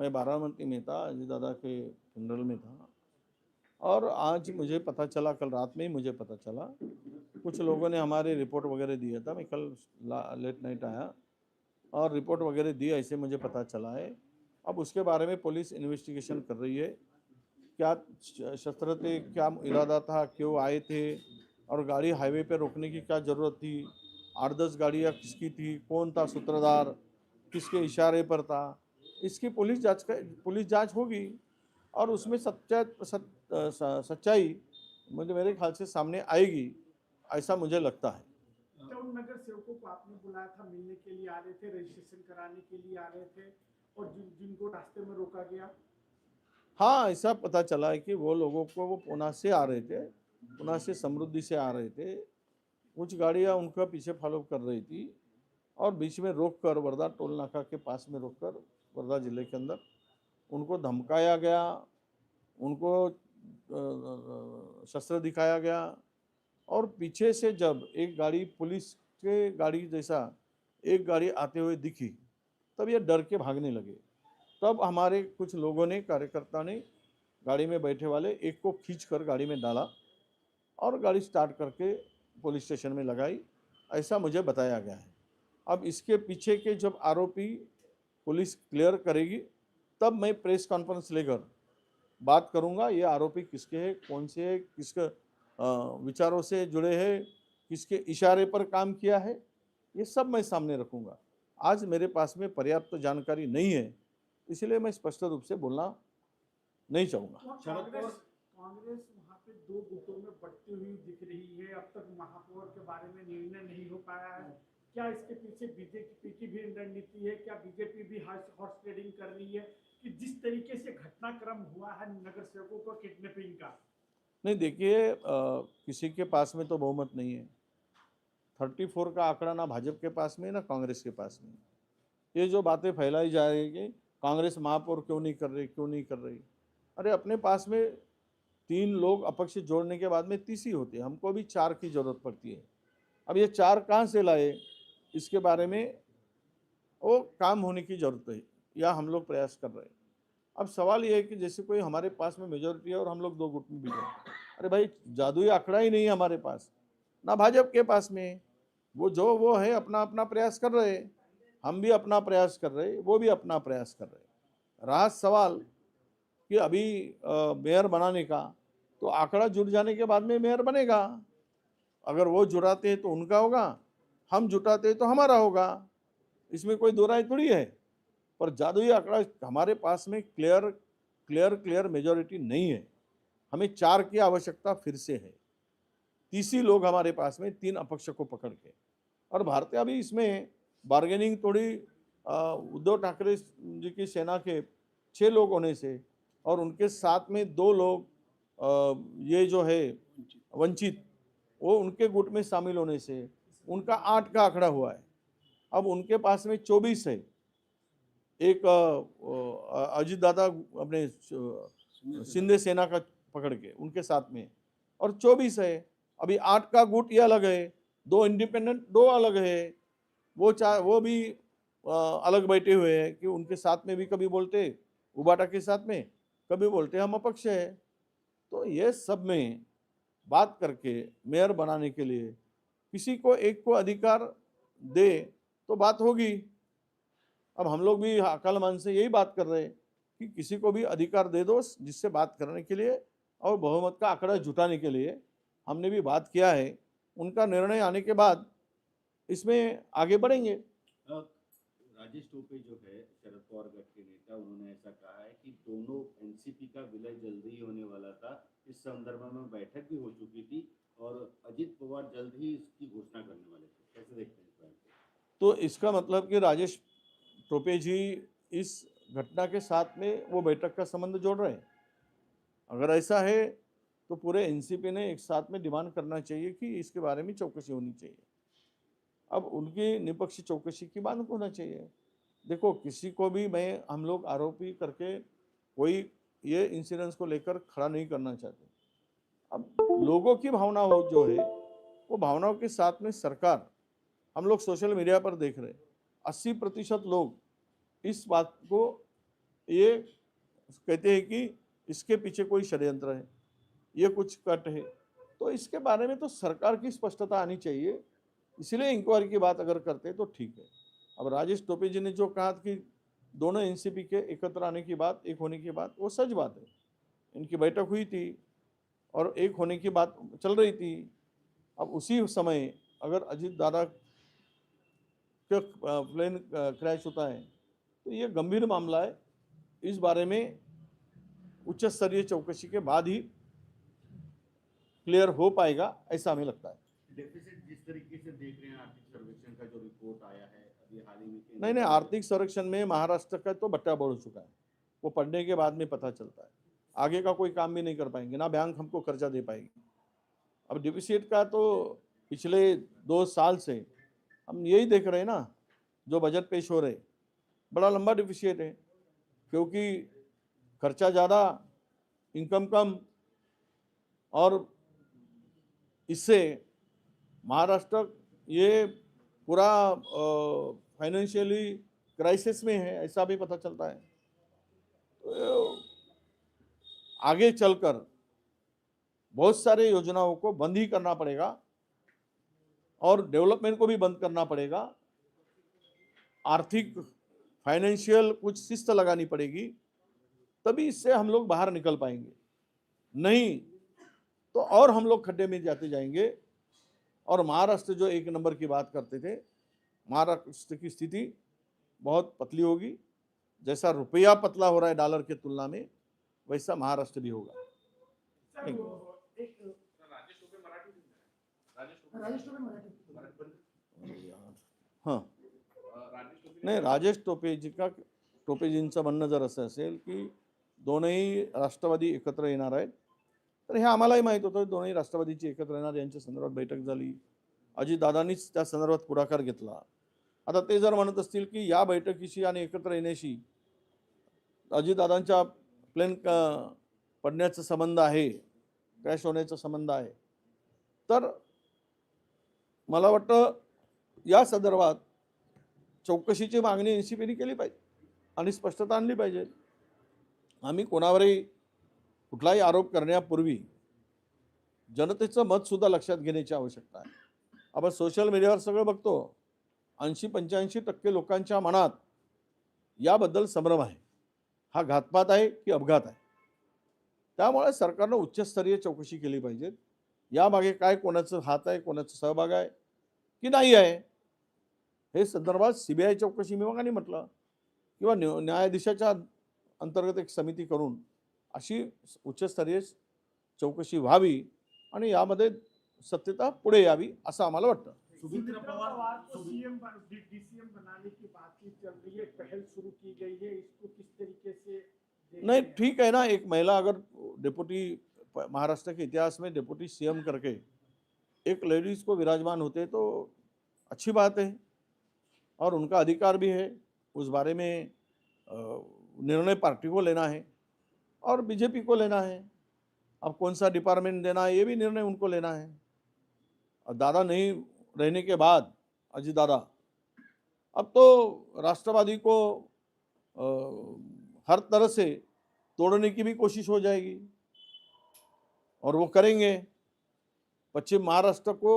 मैं बारामती में था, अजय दादा के फ्यूनरल में था। और आज मुझे पता चला, कल रात में ही मुझे पता चला, कुछ लोगों ने हमारे रिपोर्ट वगैरह दिया था। मैं कल लेट नाइट आया और रिपोर्ट वगैरह दी, ऐसे मुझे पता चला है। अब उसके बारे में पुलिस इन्वेस्टिगेशन कर रही है, क्या शस्त्र थे, क्या इरादा था, क्यों आए थे, और गाड़ी हाईवे पे रोकने की क्या ज़रूरत थी, 8-10 गाड़ियाँ किसकी थी, कौन था सूत्रधार, किसके इशारे पर था, इसकी पुलिस जांच होगी और उसमें सच्चाई मुझे मेरे ख्याल से सामने आएगी, ऐसा मुझे लगता है। क्या उन नगर सेवकों को आपने बुलाया था, मिलने के लिए आ रहे थे, रजिस्ट्रेशन कराने के लिए आ रहे थे, और जिनको रास्ते में रोका गया? हाँ, ऐसा पता चला है कि वो लोगों को, वो पुणे से आ रहे थे, पुणे से समृद्धि से आ रहे थे। कुछ गाड़ियाँ उनका पीछे फॉलो कर रही थी और बीच में रोक कर, वर्धा टोल नाका के पास में रोक कर, वर्धा जिले के अंदर उनको धमकाया गया, उनको शस्त्र दिखाया गया। और पीछे से जब एक गाड़ी, पुलिस के गाड़ी जैसा एक गाड़ी आते हुए दिखी, तब ये डर के भागने लगे। तब हमारे कुछ लोगों ने, कार्यकर्ता ने, गाड़ी में बैठे वाले एक को खींच कर गाड़ी में डाला और गाड़ी स्टार्ट करके पुलिस स्टेशन में लगाई, ऐसा मुझे बताया गया है। अब इसके पीछे के जब आरोपी पुलिस क्लियर करेगी, तब मैं प्रेस कॉन्फ्रेंस लेकर बात करूंगा, ये आरोपी किसके हैं, कौन से हैं, किसके विचारों से जुड़े हैं, किसके इशारे पर काम किया है, ये सब मैं सामने रखूंगा। आज मेरे पास में पर्याप्त जानकारी नहीं है, इसलिए मैं स्पष्ट रूप से बोलना नहीं चाहूँगा। कांग्रेस कांग्रेस वहाँ पे दो गुटों में बढ़ती हुई दिख रही है। अब तक महापौर के बारे में निर्णय नहीं हो पाया है। क्या इसके पीछे बीजेपी की भी रणनीति है? क्या बीजेपी भी हॉर्स ट्रेडिंग कर रही है कि जिस तरीके से घटनाक्रम हुआ है नगर सेवकों को किडनैपिंग का? नहीं, देखिए, किसी के पास में तो बहुमत नहीं है। 34 का आंकड़ा ना भाजपा के पास में ना कांग्रेस के पास में। ये जो बातें फैलाई जा रही है कि कांग्रेस महापौर क्यों नहीं कर रही, क्यों नहीं कर रही, अरे अपने पास में 3 लोग अपक्ष जोड़ने के बाद में तीसरी होती है, हमको भी 4 की जरूरत पड़ती है। अब ये 4 कहाँ से लाए, इसके बारे में वो काम होने की जरूरत है, या हम लोग प्रयास कर रहे हैं। अब सवाल ये है कि जैसे कोई हमारे पास में मेजोरिटी है और हम लोग 2 गुट में बिगड़े, अरे भाई जादुई आंकड़ा ही नहीं है हमारे पास, ना भाजपा के पास में। वो है, अपना अपना प्रयास कर रहे हैं, हम भी अपना प्रयास कर रहे हैं, वो भी अपना प्रयास कर रहे हैं। रहा सवाल कि अभी मेयर बनाने का, तो आंकड़ा जुड़ जाने के बाद में मेयर बनेगा। अगर वो जुटाते हैं तो उनका होगा, हम जुटाते हैं तो हमारा होगा, इसमें कोई दो राय थोड़ी है। पर जादुई आंकड़ा हमारे पास में क्लियर मेजोरिटी नहीं है। हमें 4 की आवश्यकता फिर से है, तीसरी लोग हमारे पास में, 3 अपक्ष को पकड़ के। और भारतीय अभी इसमें बार्गेनिंग थोड़ी, उद्धव ठाकरे जी की सेना के 6 लोग होने से और उनके साथ में 2 लोग, ये जो है वंचित, वो उनके गुट में शामिल होने से उनका 8 का आंकड़ा हुआ है। अब उनके पास में 24 है, एक अजीत दादा अपने शिंदे सेना का पकड़ के उनके साथ में, और 24 है। अभी 8 का गुट ये अलग है, 2 इंडिपेंडेंट, 2 अलग है। वो भी अलग बैठे हुए हैं कि उनके साथ में भी कभी बोलते उबाटा के साथ में, कभी बोलते हम अपक्ष है। तो ये सब में बात करके मेयर बनाने के लिए किसी को एक को अधिकार दे तो बात होगी। अब हम लोग भी अकलमंद से यही बात कर रहे हैं कि किसी को भी अधिकार दे दो जिससे बात करने के लिए और बहुमत का आंकड़ा जुटाने के लिए। हमने भी बात किया है, उनका निर्णय आने के बाद इसमें आगे बढ़ेंगे। राजेश टोपे जो है शरद पवार गठ के नेता, उन्होंने ऐसा कहा है कि दोनों एनसीपी का विलय जल्दी ही होने वाला था। इस संदर्भ में बैठक भी हो चुकी थी और अजित पवार जल्द ही इसकी घोषणा करने वाले थे। कैसे देखते हैं इस बात को? तो इसका मतलब कि राजेश टोपे जी इस घटना के साथ में वो बैठक का संबंध जोड़ रहे हैं। अगर ऐसा है तो पूरे एनसीपी ने एक साथ में डिमांड करना चाहिए कि इसके बारे में चौकसी होनी चाहिए। अब उनकी निष्पक्ष चौकसी की बात होना चाहिए। देखो, किसी को भी हम लोग आरोपी करके कोई ये इंसिडेंस को लेकर खड़ा नहीं करना चाहते। अब लोगों की भावना हो जो है, वो भावनाओं के साथ में सरकार, हम लोग सोशल मीडिया पर देख रहे हैं 80% लोग इस बात को ये कहते हैं कि इसके पीछे कोई षड्यंत्र है, ये कुछ कट है, तो इसके बारे में तो सरकार की स्पष्टता आनी चाहिए। इसलिए इंक्वायरी की बात अगर करते हैं तो ठीक है। अब राजेश टोपे जी ने जो कहा कि दोनों एनसीपी के एकत्र आने की बात, एक होने की बात, वो सच बात है। इनकी बैठक हुई थी और एक होने की बात चल रही थी। अब उसी समय अगर अजीत दादा का प्लेन क्रैश होता है तो ये गंभीर मामला है। इस बारे में उच्च स्तरीय चौकसी के बाद ही क्लियर हो पाएगा, ऐसा हमें लगता है। डेफिसिट जिस तरीके से देख रहे हैं, आर्थिक सर्वेक्षण का जो रिपोर्ट आया है अभी हाल ही में, नहीं, आर्थिक संरक्षण में महाराष्ट्र का तो बट्टा बढ़ चुका है, वो पढ़ने के बाद में पता चलता है। आगे का कोई काम भी नहीं कर पाएंगे, ना बैंक हमको कर्जा दे पाएगी। अब डिफिसिट का तो पिछले 2 साल से हम यही देख रहे हैं ना, जो बजट पेश हो रहे बड़ा लंबा डिफिसिट है, क्योंकि खर्चा ज़्यादा, इनकम कम, और इससे महाराष्ट्र ये पूरा फाइनेंशियली क्राइसिस में है, ऐसा भी पता चलता है। तो आगे चलकर बहुत सारे योजनाओं को बंद ही करना पड़ेगा और डेवलपमेंट को भी बंद करना पड़ेगा। आर्थिक फाइनेंशियल कुछ शिस्त लगानी पड़ेगी, तभी इससे हम लोग बाहर निकल पाएंगे। नहीं तो और हम लोग खड्डे में जाते जाएंगे। और महाराष्ट्र जो एक नंबर की बात करते थे, महाराष्ट्र की स्थिति बहुत पतली होगी। जैसा रुपया पतला हो रहा है डॉलर के तुलना में, वैसा महाराष्ट्र भी होगा। सर, वो एक हाँ, नाही, राजेश टोपेजींचं म्हणणं जर असं असेल की दोनही राष्ट्रवादी एकत्र येणार आहेत, तर हे आम्हालाही माहीत होतं। दोनही राष्ट्रवादीची एकत्र येणार, यांच्या संदर्भात बैठक झाली, अजितदादांनीच त्या संदर्भात पुढाकार घेतला। आता ते जर म्हणत असतील की या बैठकीशी आणि एकत्र येण्याशी अजितदादांच्या प्लेन पडण्याचा संबंध आहे, क्रॅश होण्याचा संबंध आहे, तर मला वाटतं या संदर्भात चौकशीची मागणी एनसीपीने केली पाहिजे आणि स्पष्टता आणली पाहिजे। आम्ही कोणावरही कुठलाही आरोप करण्यापूर्वी जनतेचं मत सुद्धा लक्षात घेण्याची आवश्यकता आहे। आपण सोशल मीडियावर सगळं बघतो, 80-85% लोकांच्या मनात याबद्दल संभ्रम आहे। हा घातपात आहे की अपघात आहे? त्यामुळे सरकारनं उच्चस्तरीय चौकशी केली पाहिजे। यामागे काय कोणाचा हात आहे, कोणाचा सहभाग आहे की नाही आहे, हे संदर्भात सीबीआय चौकशी विभागाने म्हटलं, किंवा न्यायाधीशाच्या अंतर्गत एक समिती करून अशी उच्चस्तरीय चौकशी व्हावी आणि यामध्ये सत्यता पुढे यावी, असं आम्हाला वाटतं। सुमित्रा पवार को सीएम डीसीएम बनाने की बातचीत चल रही है, पहल शुरू की गई है, इसको किस तरीके से नहीं, ठीक है ना, एक महिला अगर डिप्टी, महाराष्ट्र के इतिहास में डिप्टी सीएम करके एक लेडीज को विराजमान होते तो अच्छी बात है, और उनका अधिकार भी है। उस बारे में निर्णय पार्टी को लेना है और बीजेपी को लेना है। अब कौन सा डिपार्टमेंट देना है, ये भी निर्णय उनको लेना है। और दादा नहीं रहने के बाद, अजीत दादा, अब तो राष्ट्रवादी को हर तरह से तोड़ने की भी कोशिश हो जाएगी, और वो करेंगे। पश्चिम महाराष्ट्र को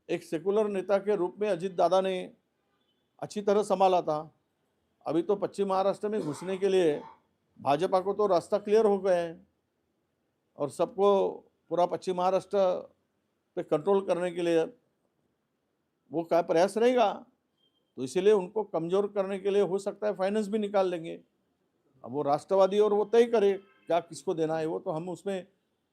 एक सेकुलर नेता के रूप में अजीत दादा ने अच्छी तरह संभाला था। अभी तो पश्चिम महाराष्ट्र में घुसने के लिए भाजपा को तो रास्ता क्लियर हो गया है, और सबको पूरा पश्चिम महाराष्ट्र पे कंट्रोल करने के लिए वो क्या प्रयास रहेगा। तो इसीलिए उनको कमज़ोर करने के लिए हो सकता है फाइनेंस भी निकाल लेंगे। अब वो राष्ट्रवादी और वो तय करे क्या किसको देना है, वो तो हम उसमें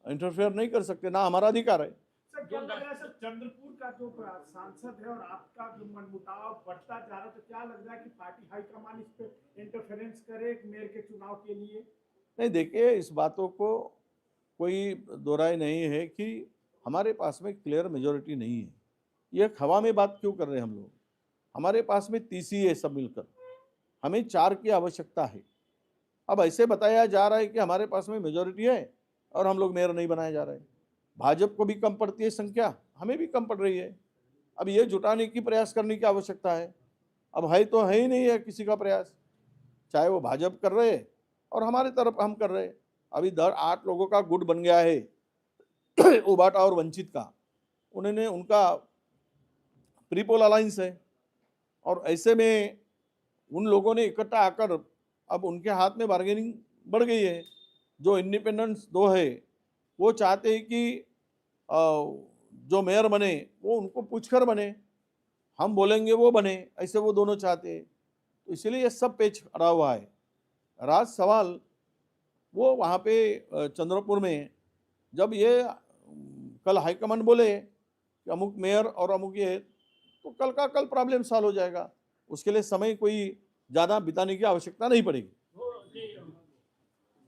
इंटरफेयर नहीं कर सकते, ना हमारा अधिकार है। सर, क्या लग रहा है सर, चंद्रपुर का जो सांसद है और आपका जो मनमुटाव बढ़ता जा रहा है, तो क्या लग रहा है कि पार्टी हाईकमान इस पे इंटरफेरेंस करे मेयर के चुनाव के लिए? नहीं, देखिए, इस बातों को कोई दो राय नहीं है कि हमारे पास में क्लियर मेजॉरिटी नहीं है। ये हवा में बात क्यों कर रहे हैं हम लोग? हमारे पास में 30 ही है सब मिलकर, हमें 4 की आवश्यकता है। अब ऐसे बताया जा रहा है कि हमारे पास में मेजॉरिटी है और हम लोग मेयर नहीं बनाए जा रहे। भाजपा को भी कम पड़ती है संख्या, हमें भी कम पड़ रही है। अब ये जुटाने की प्रयास करने की आवश्यकता है। अब है तो है ही नहीं है किसी का प्रयास। चाहे वो भाजपा कर रहे और हमारे तरफ हम कर रहे। अभी 8 लोगों का गुट बन गया है उबाटा और वंचित का, उन्होंने उनका प्रीपोल अलायंस है, और ऐसे में उन लोगों ने इकट्ठा आकर अब उनके हाथ में बार्गेनिंग बढ़ गई है। जो इंडिपेंडेंस 2 है वो चाहते हैं कि जो मेयर बने वो उनको पूछकर बने, हम बोलेंगे वो बने, ऐसे वो दोनों चाहते हैं। तो इसलिए ये सब पेच अड़ा हुआ है। राज सवाल वो वहाँ पे चंद्रपुर में जब ये कल हाईकमांड बोले कि अमुक मेयर और अमुक ये, तो कल का कल प्रॉब्लम सॉल्व हो जाएगा। उसके लिए समय कोई ज़्यादा बिताने की आवश्यकता नहीं पड़ेगी।